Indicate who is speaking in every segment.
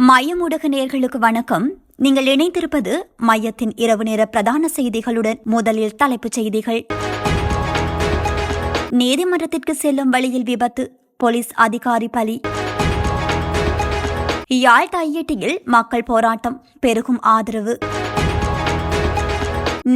Speaker 1: மையம் ஊடக நேயர்களுக்கு வணக்கம். நீங்கள் இணைந்திருப்பது மையத்தின் இரவு நேர பிரதான செய்திகளுடன். முதலில் தலைப்புச் செய்திகள். நீதிமன்றத்திற்கு செல்லும் வழியில் விபத்து, போலீஸ் அதிகாரி பலி. யாழ் தையிட்டியில் மக்கள் போராட்டம், பெருகும் ஆதரவு.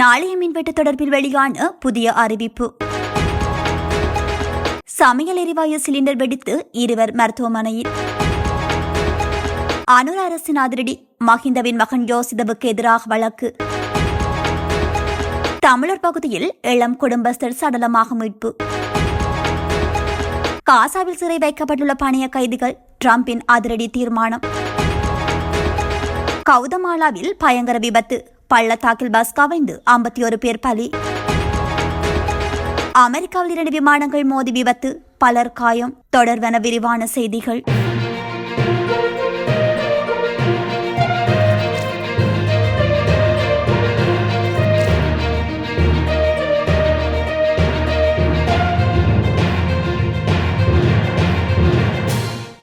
Speaker 1: நாளைய மின்வெட்டு தொடர்பில் வெளியான புதிய அறிவிப்பு. சமையல் எரிவாயு சிலிண்டர் வெடித்து 2 மருத்துவமனையில். அனுர அரசின் அதிரடி, மஹிந்தவின் மகன் யோசிதவுக்கு எதிராக வழக்கு. தமிழர் பகுதியில் இளம் குடும்பஸ்தர் சடலமாக மீட்பு. காசாவில் சிறை வைக்கப்பட்டுள்ள பணைய கைதிகள், டிரம்பின் அதிரடி தீர்மானம். கவுதமாலாவில் பயங்கர விபத்து, பள்ளத்தாக்கில் பஸ் கவிழ்ந்து 51 பேர் பலி. அமெரிக்காவில் 2 விமானங்கள் மோதி விபத்து, பலர் காயம். தொடர்வென விரிவான செய்திகள்.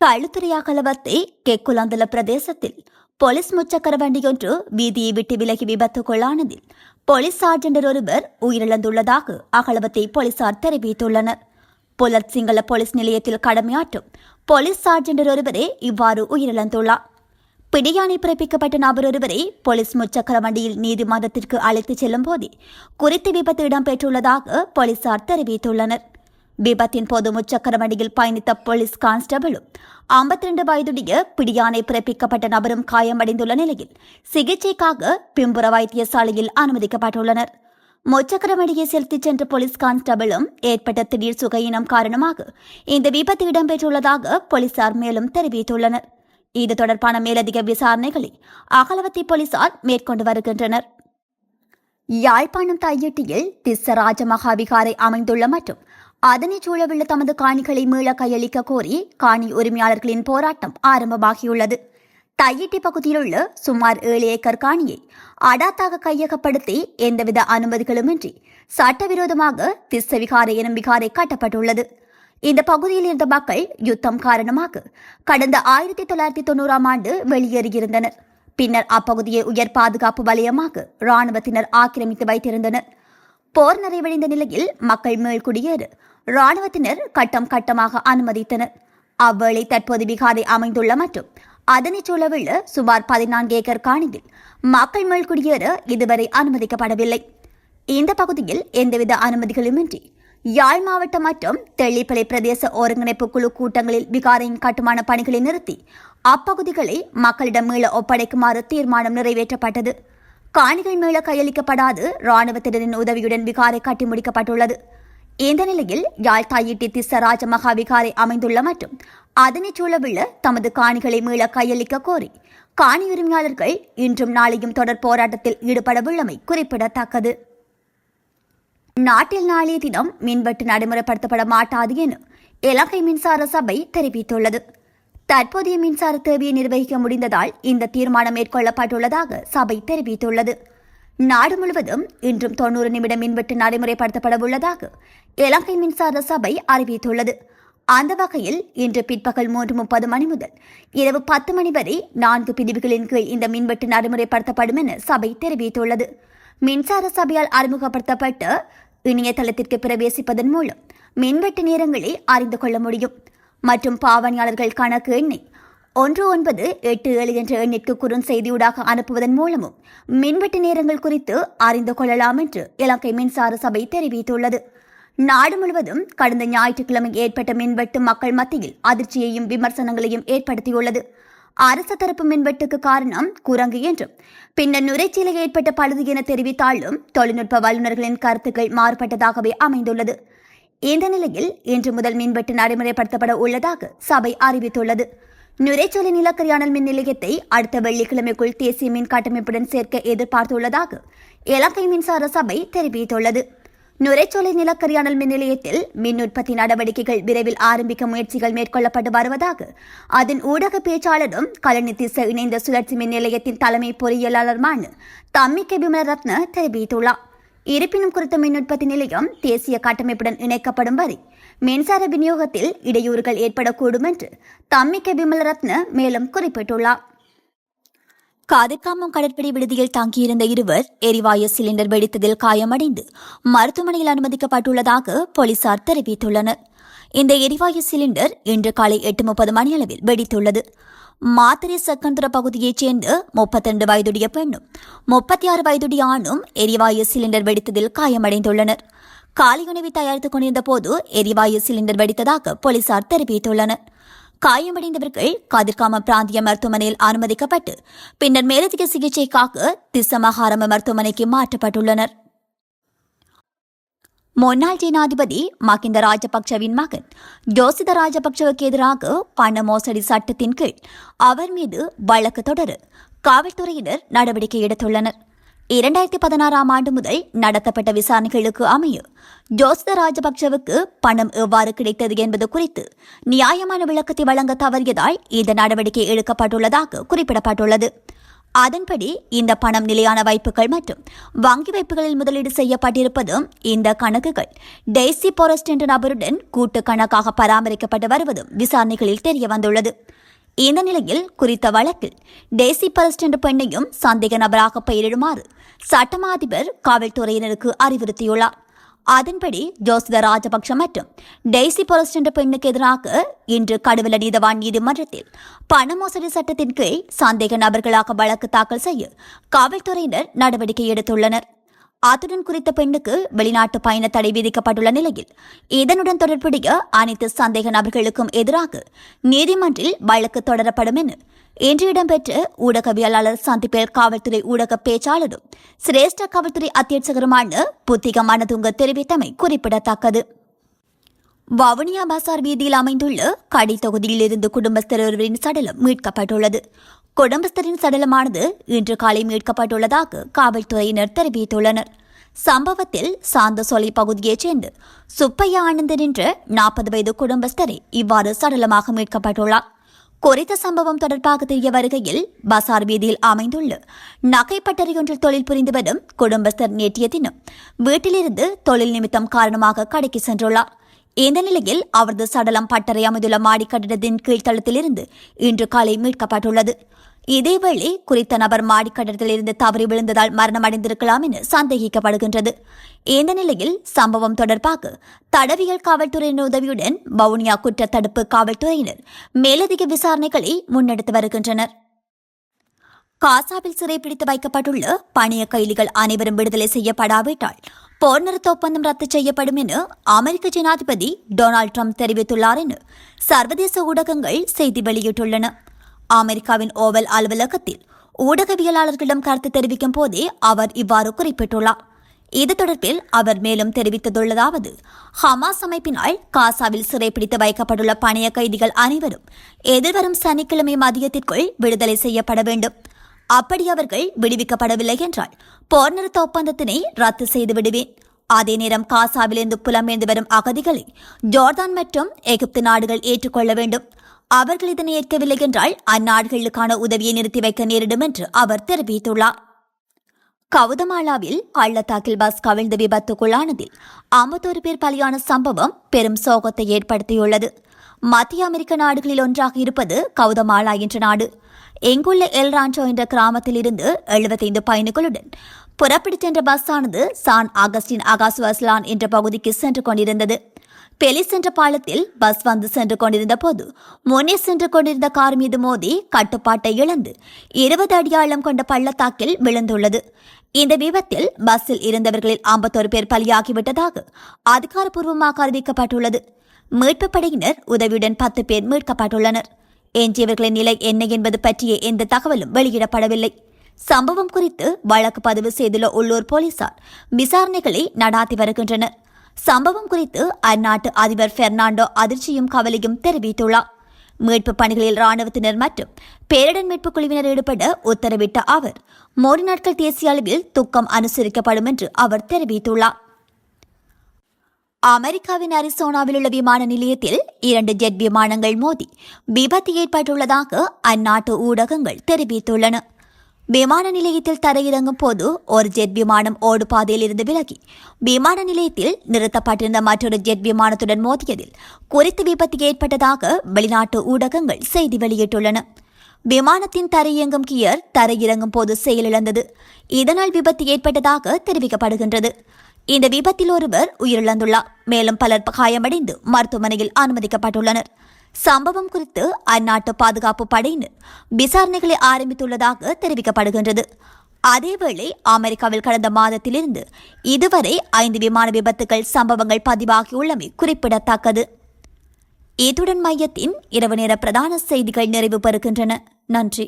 Speaker 1: களுத்துறை அகலவத்தை கெக்குலந்தல பிரதேசத்தில் போலீஸ் முச்சக்கர வண்டியொன்று வீதியை விட்டு விலகி விபத்துக்குள்ளானதில் போலீஸ் சார்ஜெண்டர் ஒருவர் உயிரிழந்துள்ளதாக அகலவத்தை போலீசார் தெரிவித்துள்ளனர். புலத் சிங்கள போலீஸ் நிலையத்தில் கடமையாற்றும் போலீஸ் சார்ஜெண்டர் ஒருவரே இவ்வாறு உயிரிழந்துள்ளார். பிடியாணை பிறப்பிக்கப்பட்ட நபர் ஒருவரை போலீஸ் முச்சக்கர வண்டியில் நீதிமன்றத்திற்கு அழைத்துச் செல்லும் போதே குறித்த விபத்து இடம்பெற்றுள்ளதாக போலீசார் தெரிவித்துள்ளனர். விபத்தின் போது முச்சக்கர வண்டியில் பயணித்த போலீஸ் கான்ஸ்டபிளும் 52 வயதுடைய பிடியானை பிறப்பிக்கப்பட்ட நபரும் காயமடைந்துள்ள நிலையில் சிகிச்சைக்காக பிம்புர வைத்தியசாலையில் அனுமதிக்கப்பட்டுள்ளனர். முச்சக்கர வண்டியை செலுத்திச் சென்ற போலீஸ் கான்ஸ்டபிளும் ஏற்பட்ட திடீர் சுகையினம் காரணமாக இந்த விபத்து இடம்பெற்றுள்ளதாக போலீசார் மேலும் தெரிவித்துள்ளனர். இது தொடர்பான மேலதிக விசாரணைகளை அகலவத்தை போலீசார் மேற்கொண்டு வருகின்றனர். யாழ்ப்பாணம் தையிட்டியில் திஸ்ஸ ராஜமகாவிகாரை அமைந்துள்ள மற்றும் அதனைச் சூழவுள்ள தமது காணிகளை மீள கையளிக்க கோரி காணி உரிமையாளர்களின் போராட்டம் ஆரம்பமாகியுள்ளது. தையிட்டி பகுதியில் உள்ள சுமார் 7 ஏக்கர் காணியை அடாத்தாக கையகப்படுத்தி எந்தவித அனுமதிகளுமின்றி சட்டவிரோதமாக திஸ்ஸ விகாரை எனும் விகாரை கட்டப்பட்டுள்ளது. இந்த பகுதியில் இருந்த மக்கள் யுத்தம் காரணமாக கடந்த 1990ஆம் ஆண்டு வெளியேறியிருந்தனர். பின்னர் அப்பகுதியை உயர் பாதுகாப்பு வலயமாக இராணுவத்தினர் ஆக்கிரமித்து வைத்திருந்தனர். போர் நிறைவடைந்த நிலையில் மக்கள் மீள்குடியேற இராணுவத்தினர் கட்டம் கட்டமாக அனுமதித்தனர். அவ்வேளை தற்போது விகாரை அமைந்துள்ள மற்றும் அதனைச் சூழவுள்ள சுமார் 14 ஏக்கர் காணியில் மக்கள் மீள்குடியேற இதுவரை அனுமதிக்கப்படவில்லை. இந்த பகுதியில் எந்தவித அனுமதிகளுமின்றி யாழ் மாவட்டம் மற்றும் தெள்ளிப்பளை பிரதேச ஒருங்கிணைப்பு குழு கூட்டங்களில் விகாரையின் கட்டுமான பணிகளை நிறுத்தி அப்பகுதிகளை மக்களிடம் மீள ஒப்படைக்குமாறு தீர்மானம் நிறைவேற்றப்பட்டது. காணிகள் மீள கையளிக்கப்படாது இராணுவத்தினரின் உதவியுடன் விகாரை கட்டி முடிக்கப்பட்டுள்ளது. இந்த நிலையில் யாழ் தையிட்டி திஸ்ஸ ராஜமகா விகாரை அமைந்துள்ள மற்றும் அதனைச் சூழவுள்ள தமது காணிகளை மீள கையளிக்க கோரி காணி உரிமையாளர்கள் இன்றும் நாளையும் தொடர் போராட்டத்தில் ஈடுபடவுள்ளமை குறிப்பிடத்தக்கது. நாட்டில் நாளைய தினம் மின்வெட்டு நடைமுறைப்படுத்தப்பட மாட்டாது என இலங்கை மின்சார சபை தெரிவித்துள்ளது. தற்போதைய மின்சார தேவையை நிர்வகிக்க முடிந்ததால் இந்த தீர்மானம் மேற்கொள்ளப்பட்டுள்ளதாக சபை தெரிவித்துள்ளது. நாடு முழுவதும் இன்றும் 90 நிமிட மின்வெட்டு நடைமுறைப்படுத்தப்பட உள்ளதாக இலங்கை மின்சார சபை அறிவித்துள்ளது. அந்த வகையில் இன்று பிற்பகல் 3:30 மணி முதல் இரவு 10 மணி வரை 4 பிரிவுகளின் கீழ் இந்த மின்வெட்டு நடைமுறைப்படுத்தப்படும் என சபை தெரிவித்துள்ளது. மின்சார சபையால் அறிமுகப்படுத்தப்பட்ட இணையதளத்திற்கு பிரவேசிப்பதன் மூலம் மின்வெட்டு நேரங்களை அறிந்து கொள்ள முடியும் மற்றும் பாவனையாளர்கள் கணக்கு எண்ணை 1987 என்ற எண்ணிற்கு குறுஞ்செய்தியூடாக அனுப்புவதன் மூலமும் மின்வெட்டு நேரங்கள் குறித்து அறிந்து கொள்ளலாம் என்று இலங்கை மின்சார சபை தெரிவித்துள்ளது. நாடு முழுவதும் கடந்த ஞாயிற்றுக்கிழமை ஏற்பட்ட மின்வெட்டு மக்கள் மத்தியில் அதிர்ச்சியையும் விமர்சனங்களையும் ஏற்படுத்தியுள்ளது. அரசு தரப்பு மின்வெட்டுக்கு காரணம் குரங்கு என்றும் பின்னர் நுரைச்சீலை ஏற்பட்ட பழுது என தெரிவித்தாலும் தொழில்நுட்ப வல்லுநர்களின் கருத்துக்கள் மாறுபட்டதாகவே அமைந்துள்ளது. இந்த நிலையில் இன்று முதல் மின்வெட்டு நடைமுறைப்படுத்தப்பட உள்ளதாக சபை அறிவித்துள்ளது. நுரைச்சோலை நிலக்கரி அனல் மின் நிலையத்தை அடுத்த வெள்ளிக்கிழமைக்குள் தேசிய மின் கட்டமைப்புடன் சேர்க்க எதிர்பார்த்துள்ளதாக இலங்கை மின்சார சபை தெரிவித்துள்ளது. நுரைச்சோலை நிலக்கரி அனல் மின் நிலையத்தில் மின் உற்பத்தி நடவடிக்கைகள் விரைவில் ஆரம்பிக்க முயற்சிகள் மேற்கொள்ளப்பட்டு வருவதாக அதன் ஊடக பேச்சாளரும் கலனி திஸ்ஸ இணைந்த சுழற்சி மின் நிலையத்தின் தலைமை பொறியியலாளருமான தம்மிக்க விமலரத்ன தெரிவித்துள்ளார். இருப்பினும் குறித்த மின் உற்பத்தி நிலையம் தேசிய கட்டமைப்புடன் இணைக்கப்படும் வரை மின்சார விநியோகத்தில் இடையூறுகள் ஏற்படக்கூடும் என்று தம்மிக்க விமலரத்ன மேலும் குறிப்பிட்டுள்ளார். காதிர்காமம் கடற்படை விடுதியில் தங்கியிருந்த இருவர் எரிவாயு சிலிண்டர் வெடித்ததில் காயமடைந்து மருத்துவமனையில் அனுமதிக்கப்பட்டுள்ளதாக போலீசார் தெரிவித்துள்ளனர். இந்த எரிவாயு சிலிண்டர் இன்று காலை 8:30 மணியளவில் வெடித்துள்ளது. மாத்தறை சக்கந்துர பகுதியைச் சேர்ந்த 32 வயதுடைய பெண்ணும் 36 வயதுடைய ஆணும் எரிவாயு சிலிண்டர் வெடித்ததில் காயமடைந்துள்ளனர். காலை உணவை தயாரித்துக் கொண்டிருந்த போது எரிவாயு சிலிண்டர் வெடித்ததாக போலீசார் தெரிவித்துள்ளனர். காயமடைந்தவர்கள் கதிர்காமம் பிராந்திய மருத்துவமனையில் அனுமதிக்கப்பட்டு பின்னர் மேலதிக சிகிச்சைக்காக திசமகாரம மருத்துவமனைக்கு மாற்றப்பட்டுள்ளனர். முன்னாள் ஜனாதிபதி மகிந்த ராஜபக்சவின் மகன் ஜோசித ராஜபக்சவுக்கு எதிராக பண மோசடி சட்டத்தின் கீழ் அவர் மீது வழக்கு தொடர காவல்துறையினர் நடவடிக்கை எடுத்துள்ளனர். 2016 ஆண்டு முதல் நடத்தப்பட்ட விசாரணைகளுக்கு அமைய ஜோசித ராஜபக்சவுக்கு பணம் எவ்வாறு கிடைத்தது என்பது குறித்து நியாயமான விளக்கத்தை வழங்க தவறியதால் இந்த நடவடிக்கை எடுக்கப்பட்டுள்ளதாக குறிப்பிடப்பட்டுள்ளது. அதன்படி இந்த பணம் நிலையான வைப்புகள் மற்றும் வங்கி வைப்புகளில் முதலீடு செய்யப்பட்டிருப்பதும் இந்த கணக்குகள் டெய்சி போரஸ்ட் என்ற நபருடன் கூட்டு கணக்காக பராமரிக்கப்பட்டு வருவதும் விசாரணைகளில் தெரியவந்துள்ளது. இந்த நிலையில் குறித்த வழக்கில் டெய்சி போரஸ்ட் என்ற பெண்ணையும் சந்தேக நபராக பெயரிடுமாறு சட்டமா அதிபர் காவல்துறையினருக்கு அறிவுறுத்தியுள்ளார். அதன்படி ஜோசித ராஜபக்ஷ மற்றும் டெய்சி போரஸ்ட் என்ற பெண்ணுக்கு எதிராக இன்று கடுவல நீதவான் நீதிமன்றத்தில் பண மோசடி சட்டத்தின் கீழ் சந்தேக நபர்களாக வழக்கு தாக்கல் செய்ய காவல்துறையினர் நடவடிக்கை எடுத்துள்ளனர். அத்துடன் குறித்த பெண்ணுக்கு வெளிநாட்டு பயண தடை விதிக்கப்பட்டுள்ள நிலையில் இதனுடன் தொடர்புடைய அனைத்து சந்தேக நபர்களுக்கும் எதிராக நீதிமன்றில் வழக்கு தொடரப்படும் என இன்று இடம்பெற்ற ஊடகவியலாளர் சந்திப்பில் காவல்துறை ஊடக பேச்சாளரும் சிரேஷ்ட காவல்துறை அத்தியட்சகருமான புத்திக மனதுங்க தெரிவித்தமை குறிப்பிடத்தக்கது. வவுனியா பசார் வீதியில் அமைந்துள்ள கடை தொகுதியில் இருந்து குடும்பஸ்தர் ஒருவரின் சடலம் மீட்கப்பட்டுள்ளது. குடும்பஸ்தரின் சடலமானது இன்று காலை மீட்கப்பட்டுள்ளதாக காவல்துறையினர் தெரிவித்துள்ளனர். சம்பவத்தில் சாந்தசோலை பகுதியைச் சேர்ந்து சுப்பையா ஆனந்தன் என்ற 40 வயது குடும்பஸ்தரை இவ்வாறு சடலமாக மீட்கப்பட்டுள்ளார். குறித்த சம்பவம் தொடர்பாக தெரிய வருகையில் பசார் வீதியில் அமைந்துள்ள நகைப்பட்டறை ஒன்றில் தொழில் புரிந்து வரும் குடும்பஸ்தர் நேற்றைய தினம் வீட்டிலிருந்து தொழில் நிமித்தம் காரணமாக கடைக்கு சென்றுள்ளார். இந்த நிலையில் அவரது சடலம் பட்டறை அமைந்துள்ள மாடி கட்டிடத்தின் கீழ்த்தளத்திலிருந்து இன்று காலை மீட்கப்பட்டுள்ளது. இதேவேளை குறித்த நபர் மாடி கட்டிடத்திலிருந்து தவறி விழுந்ததால் மரணமடைந்திருக்கலாம் என சந்தேகிக்கப்படுகின்றது. இந்த நிலையில் சம்பவம் தொடர்பாக தடவியல் காவல்துறையின் உதவியுடன் வவுனியா குற்ற தடுப்பு காவல்துறையினர் மேலதிக விசாரணைகளை முன்னெடுத்து வருகின்றனர். காசாவில் சிறைப்பிடித்து வைக்கப்பட்டுள்ள பணிய கைதிகள் அனைவரும் விடுதலை செய்யப்படாவிட்டால் போர் நிறுத்த ஒப்பந்தம் ரத்து செய்யப்படும் என அமெரிக்க ஜனாதிபதி டொனால்டு ட்ரம்ப் தெரிவித்துள்ளார் என சர்வதேச ஊடகங்கள் செய்தி வெளியிட்டுள்ளன. அமெரிக்காவின் ஓவல் அலுவலகத்தில் ஊடகவியலாளர்களிடம் கருத்து தெரிவிக்கும் போதே அவர் இவ்வாறு குறிப்பிட்டுள்ளார். இது தொடர்பில் அவர் மேலும் தெரிவித்துள்ளதாவது: ஹமாஸ் அமைப்பினால் காசாவில் சிறைப்பிடித்து வைக்கப்பட்டுள்ள பணிய கைதிகள் அனைவரும் எதிர்வரும் சனிக்கிழமை மதியத்திற்குள் விடுதலை செய்யப்பட வேண்டும். அப்படி அவர்கள் விடுவிக்கப்படவில்லை என்றால் போர் நிறுத்த ஒப்பந்தத்தினை ரத்து செய்து விடுவேன். அதே நேரம் காசாவிலிருந்து புலம்பெயர்ந்து வரும் அகதிகளை ஜோர்தான் மற்றும் எகிப்து நாடுகள் ஏற்றுக்கொள்ள வேண்டும். அவர்கள் இதனை ஏற்கவில்லை என்றால் அந்நாடுகளுக்கான உதவியை நிறுத்தி வைக்க நேரிடும் என்று அவர் தெரிவித்துள்ளார். கவுதமாலாவில் பள்ளத்தாக்கில் பஸ் கவிழ்ந்து விபத்துக்குள்ளானதில் 51 பேர் பலியான சம்பவம் பெரும் சோகத்தை ஏற்படுத்தியுள்ளது. மத்திய அமெரிக்க நாடுகளில் ஒன்றாக இருப்பது கவுதமாலா என்ற நாடு. எங்குள்ள எல் ரான்சோ என்ற கிராமத்தில் இருந்து 75 பயணிகளுடன் புறப்பட்டு சென்ற பஸ் ஆனது சான் ஆகஸ்டின் அகாசுவஸ்லான் என்ற பகுதிக்கு சென்று கொண்டிருந்தது. பெலி சென்ற பாலத்தில் பஸ் வந்து சென்று கொண்டிருந்த போது முன்னே சென்று கொண்டிருந்த கார் மீது மோதி கட்டுப்பாட்டை இழந்து 20 அடி ஆழம் கொண்ட பள்ளத்தாக்கில் விழுந்துள்ளது. இந்த விபத்தில் பஸ்ஸில் இருந்தவர்களில் 51 பேர் பலியாகிவிட்டதாக அதிகாரப்பூர்வமாக அறிவிக்கப்பட்டுள்ளது. மீட்புப் படையினர் உதவியுடன் 10 பேர் மீட்கப்பட்டுள்ளனர். எஞ்சியவர்களின் நிலை என்ன என்பது பற்றிய எந்த தகவலும் வெளியிடப்படவில்லை. சம்பவம் குறித்து வழக்கு பதிவு செய்துள்ள உள்ளூர் போலீசார் விசாரணைகளை நடாத்தி வருகின்றனர். சம்பவம் குறித்து அந்நாட்டு அதிபர் பெர்னாண்டோ அதிர்ச்சியும் கவலையும் தெரிவித்துள்ளார். மீட்புப் பணிகளில் ராணுவத்தினர் மற்றும் பேரிடர் மீட்புக் குழுவினர் ஈடுபட உத்தரவிட்ட அவர் 3 நாட்கள் தேசிய அளவில் துக்கம் அனுசரிக்கப்படும் என்று அவர் தெரிவித்துள்ளார். அமெரிக்காவின் அரிசோனாவில் உள்ள விமான நிலையத்தில் 2 ஜெட் விமானங்கள் மோதி விபத்து ஏற்பட்டுள்ளதாக அந்நாட்டு ஊடகங்கள் தெரிவித்துள்ளன. விமான நிலையத்தில் தரையிறங்கும் போது ஒரு ஜெட் விமானம் ஓடு பாதையில் இருந்து விலகி விமான நிலையத்தில் நிறுத்தப்பட்டிருந்த மற்றொரு ஜெட் விமானத்துடன் மோதியதில் குறித்த விபத்து ஏற்பட்டதாக வெளிநாட்டு ஊடகங்கள் செய்தி வெளியிட்டுள்ளன. விமானத்தின் தரையிறங்கும் கியர் தரையிறங்கும் போது செயலிழந்தது. இதனால் விபத்து ஏற்பட்டதாக தெரிவிக்கப்படுகின்றது. இந்த விபத்தில் ஒருவர் உயிரிழந்துள்ளார். மேலும் பலர் காயமடைந்து மருத்துவமனையில் அனுமதிக்கப்பட்டுள்ளனர். சம்பவம் குறித்து அந்நாட்டு பாதுகாப்பு படையினர் விசாரணைகளை ஆரம்பித்துள்ளதாக தெரிவிக்கப்படுகின்றது. அதேவேளை அமெரிக்காவில் கடந்த மாதத்திலிருந்து இதுவரை 5 விமான விபத்துகள் சம்பவங்கள் பதிவாகியுள்ளமை குறிப்பிடத்தக்கது. இத்துடன் மையத்தின் இரவு நேர பிரதான செய்திகள் நிறைவு பெறுகின்றன. நன்றி.